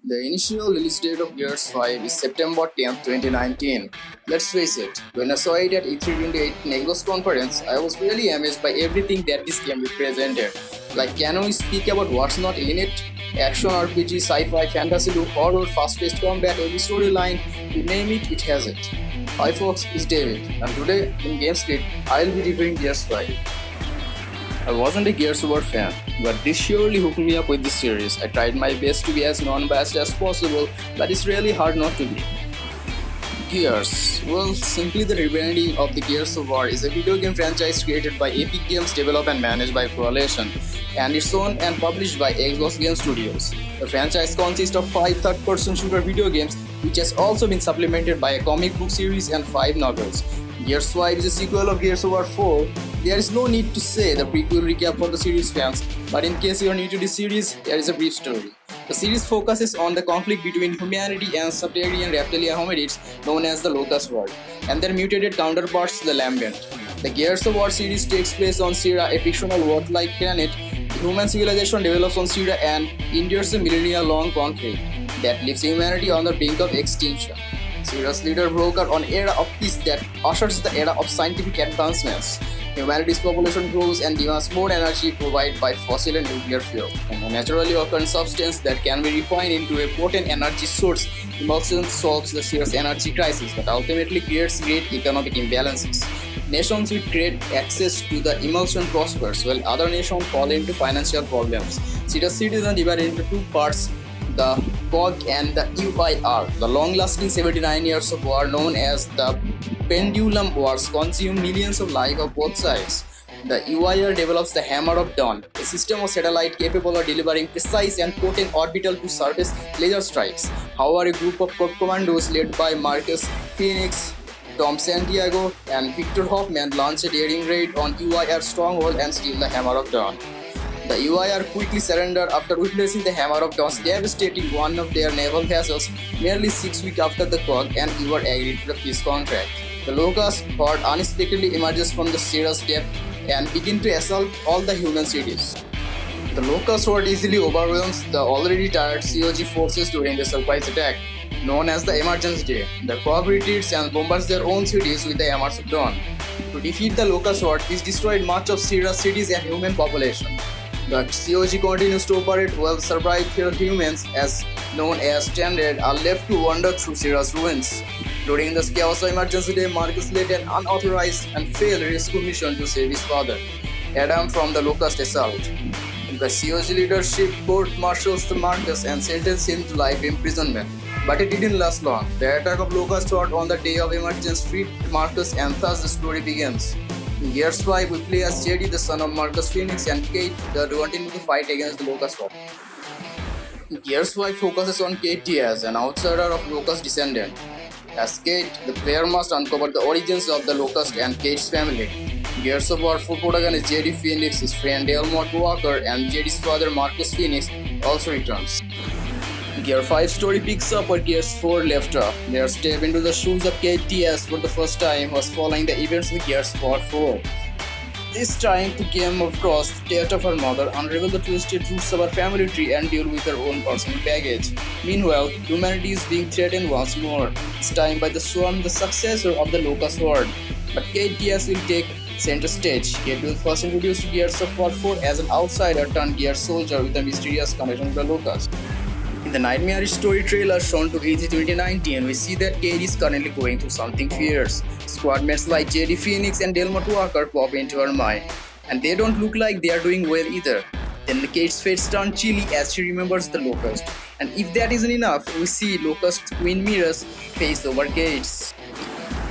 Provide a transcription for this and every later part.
The initial release date of Gears 5 is September 10th, 2019. Let's face it, when I saw it at E3 Negros conference, I was really amazed by everything that this game represented. Like, can we speak about what's not in it? Action, RPG, sci-fi, fantasy loop, horror, fast-paced combat, every storyline, you name it, it has it. Hi folks, it's David, and today in GameScript, I'll be reviewing Gears 5. I wasn't a Gears of War fan, but this surely hooked me up with this series. I tried my best to be as non-biased as possible, but it's really hard not to be. Gears. Well, simply the rebranding of the Gears of War is a video game franchise created by Epic Games, developed and managed by Coalition, and it's owned and published by Xbox Game Studios. The franchise consists of 5 third-person shooter video games, which has also been supplemented by a comic book series and 5 novels. Gears 5 is a sequel of Gears of War 4. There is no need to say the prequel recap for the series fans, but in case you are new to this series, here is a brief story. The series focuses on the conflict between humanity and subterranean reptilian hominids known as the Locust World, and their mutated counterparts, the Lambent. The Gears of War series takes place on Syrah, a fictional world-like planet. The human civilization develops on Syrah and endures a millennia-long conflict that leaves humanity on the brink of extinction. Syrah's leader broker on era of peace that ushers the era of scientific advancements. Humanity's population grows and demands more energy provided by fossil and nuclear fuel, and a naturally occurring substance that can be refined into a potent energy source. Emulsion solves the serious energy crisis but ultimately creates great economic imbalances. Nations with great access to the emulsion prospers, while other nations fall into financial problems. Syrah's citizens divided into 2 parts, the COG and the UIR. The long-lasting 79 years of war known as the Pendulum Wars consume millions of lives of both sides. The UIR develops the Hammer of Dawn, a system of satellite capable of delivering precise and potent orbital-to-surface laser strikes. However, a group of commandos led by Marcus Phoenix, Tom Santiago, and Victor Hoffman launch a daring raid on UIR stronghold and steal the Hammer of Dawn. The UIR quickly surrendered after witnessing the Hammer of Dawn's devastating one of their naval vessels nearly 6 weeks after the COG and UIR agreed to the peace contract. The Locust Horde unexpectedly emerges from the Syrah's depth and begin to assault all the human cities. The Locust Horde easily overwhelms the already tired COG forces during the surprise attack, known as the Emergence Day. The COG retreats and bombards their own cities with the Hammers of Dawn. To defeat the Locust Horde, this destroyed much of Syrah's cities and human population. The COG continues to operate while survived humans, as known as Stranded, are left to wander through Syrah's ruins. During the chaos of Emergency Day, Marcus led an unauthorized and failed rescue mission to save his father, Adam, from the Locust assault. The COG leadership court-martials the Marcus and sentenced him to life imprisonment. But it didn't last long. The attack of Locust Horde on the day of emergence freed Marcus, and thus the story begins. In Gears 5, we play as JD, the son of Marcus Phoenix, and Kate, the wanting to fight against the Locust Horde. Gears 5 focuses on Kate Diaz, an outsider of Locust descendant. As Kate, the player must uncover the origins of the Locust and Kate's family. Gears of War 4 protagonist JD Phoenix, his friend Delmont Walker, and JD's father Marcus Phoenix also returns. Gear 5 story picks up where Gears 4 left off. Their step into the shoes of Kate Diaz for the first time was following the events of Gears of War 4. This time, to came across the death of her mother, unravel the twisted roots of her family tree, and deal with her own personal baggage. Meanwhile, humanity is being threatened once more, this time by the Swarm, the successor of the Locust Horde. But Kate Diaz will take center stage. Kate will first introduce Gears of War 4 as an outsider turned Gears soldier with a mysterious connection to the Locust. In the nightmarish story trailer shown to E3 2019, we see that Kate is currently going through something fierce. Squadmates like JD Phoenix and Delmont Walker pop into her mind, and they don't look like they are doing well either. Then Kate's face turns chilly as she remembers the Locust, and if that isn't enough, we see Locust Queen Mira's face over Kate's.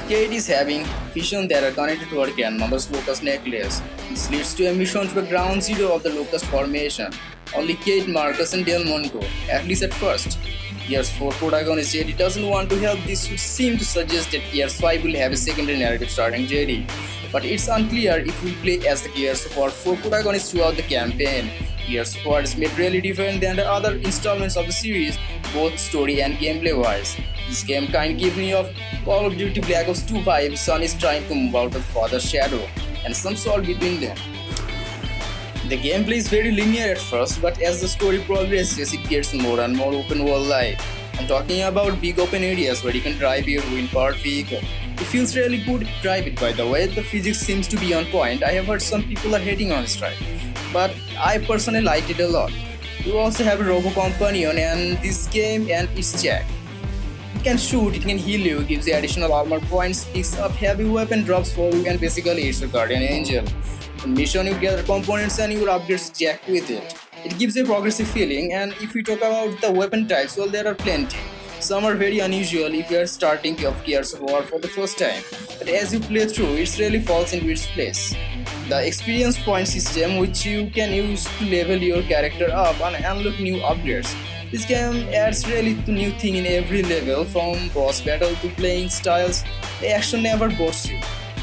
Kate is having visions that are connected to her grandmother's Locust necklace. This leads to a mission to the ground zero of the Locust formation. Only Kate, Marcus, and Delmont go, at least at first. Gears 4 protagonist JD doesn't want to help. This would seem to suggest that Gears 5 will have a secondary narrative starring JD. But it's unclear if we play as the Gears of War 4 protagonist throughout the campaign. Gears of War is made really different than the other installments of the series, both story and gameplay wise. This game kind gives me of Call of Duty Black Ops 2 vibes. Son is trying to move out of father's shadow, and some salt between them. The gameplay is very linear at first, but as the story progresses, it gets more and more open world like. I'm talking about big open areas where you can drive your wind-powered vehicle. It feels really good to drive it, by the way. The physics seems to be on point. I have heard some people are hating on this ride, but I personally liked it a lot. You also have a robo companion in this game, and it's Jack. It can shoot, it can heal you, gives you additional armor points, picks up heavy weapon drops for you, and basically it's a guardian angel. On mission, you gather components and you upgrade Jack with it. It gives a progressive feeling, and if we talk about the weapon types, well, there are plenty. Some are very unusual if you are starting of Gears of War for the first time, but as you play through, it really falls into its place. The experience point system, which you can use to level your character up and unlock new upgrades. This game adds really to new thing in every level, from boss battle to playing styles. The action never bores you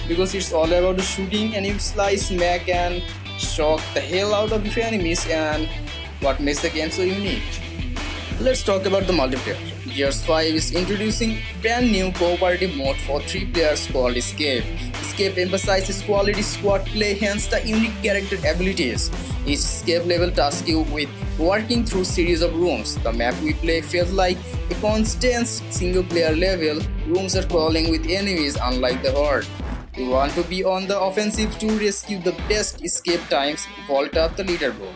because it's all about the shooting and you slice, smack, and shock the hell out of your enemies, and what makes the game so unique. Let's talk about the multiplayer. Gears 5 is introducing brand new cooperative mode for 3 players called Escape. Escape emphasizes quality squad play, hence the unique character abilities. Each escape level tasks you with working through series of rooms. The map we play feels like a constant single player level. Rooms are crawling with enemies unlike the Horde. You want to be on the offensive to rescue the best escape times, vault up the leaderboard.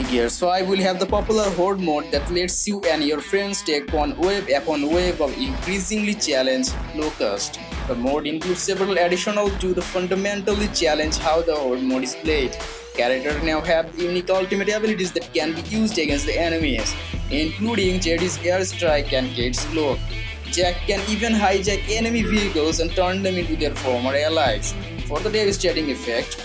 Gears 5 will have the popular Horde mode that lets you and your friends take on wave upon wave of increasingly challenged locust. The mode includes several additional to the fundamentally challenge how the Horde mode is played. Characters now have unique ultimate abilities that can be used against the enemies, including Jetty's airstrike and Kate's cloak. Jack can even hijack enemy vehicles and turn them into their former allies for the devastating effect.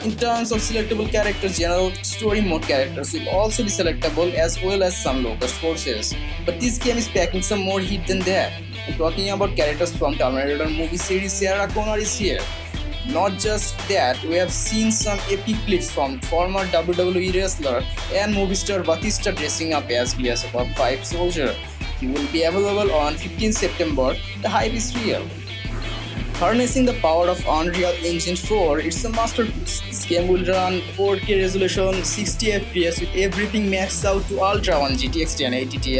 In terms of selectable characters, general story mode characters will also be selectable as well as some locust forces. But this game is packing some more heat than that. I'm talking about characters from Terminator movie series. Sarah Connor is here. Not just that, we have seen some epic clips from former WWE wrestler and movie star Batista dressing up as Gears of War 5 soldier. He will be available on 15 September. The hype is real. Harnessing the power of Unreal Engine 4, it's a masterpiece. This game will run 4K resolution, 60 FPS with everything maxed out to Ultra on GTX 1080 Ti.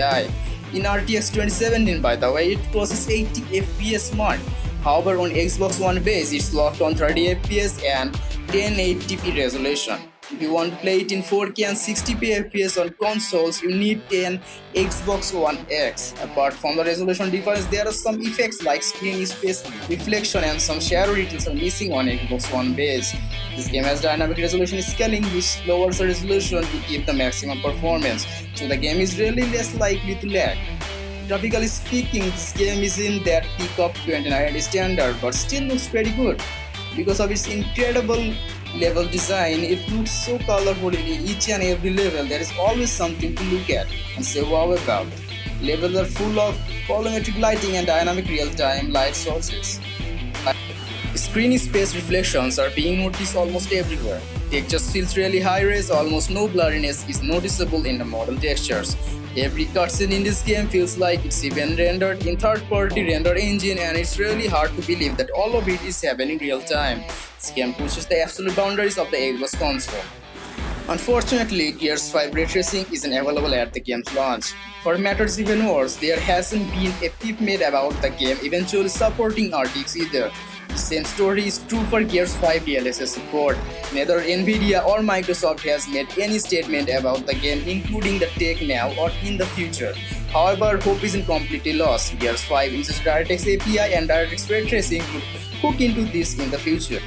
In RTX 2017, by the way, it crosses 80 FPS mark. However, on Xbox One base, it's locked on 30 FPS and 1080p resolution. If you want to play it in 4K and 60p FPS on consoles, you need an Xbox One X. Apart from the resolution difference, there are some effects like screen space reflection and some shadow details are missing on Xbox One base. This game has dynamic resolution scaling, which lowers the resolution to give the maximum performance, so the game is really less likely to lag. Graphically speaking, this game is in that peak of 2090 standard, but still looks pretty good. Because of its incredible level design, it looks so colorful in each and every level. There is always something to look at and say wow about. Levels are full of volumetric lighting and dynamic real-time light sources. Screen space reflections are being noticed almost everywhere. Texture feels really high-res, almost no blurriness is noticeable in the model textures. Every cutscene in this game feels like it's even rendered in third-party render engine, and it's really hard to believe that all of it is happening in real time. This game pushes the absolute boundaries of the Xbox console. Unfortunately, Gears 5 ray tracing isn't available at the game's launch. For matters even worse, there hasn't been a peep made about the game eventually supporting RTX either. The same story is true for Gears 5 DLSS support. Neither Nvidia or Microsoft has made any statement about the game, including the tech now or in the future. However, hope isn't completely lost. Gears 5 uses DirectX API and DirectX ray tracing to hook into this in the future.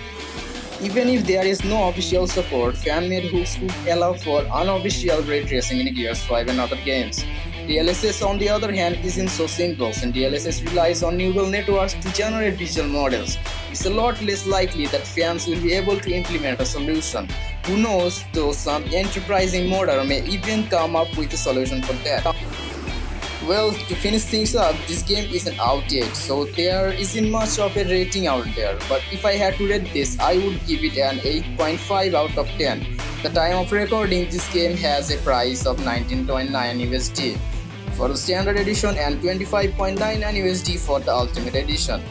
Even if there is no official support, fan-made hooks could allow for unofficial ray tracing in Gears 5 and other games. DLSS, on the other hand, isn't so simple, and DLSS relies on neural networks to generate visual models. It's a lot less likely that fans will be able to implement a solution. Who knows, though some enterprising modder may even come up with a solution for that. Well, to finish things up, this game isn't out yet, so there isn't much of a rating out there. But if I had to rate this, I would give it an 8.5 out of 10. The time of recording, this game has a price of 19.9 USD for the standard edition and 25.99 USD for the ultimate edition.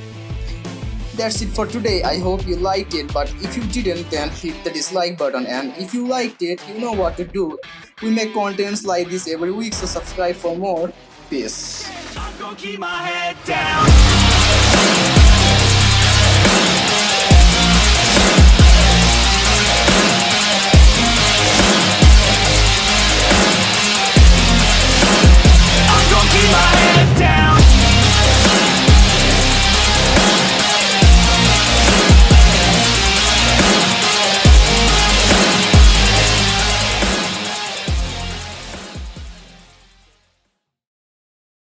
that's it for today. I hope you liked it, but if you didn't, then hit the dislike button. And if you liked it, you know what to do. We make contents like this every week, so subscribe for more. Peace. I'm gonna keep my head down.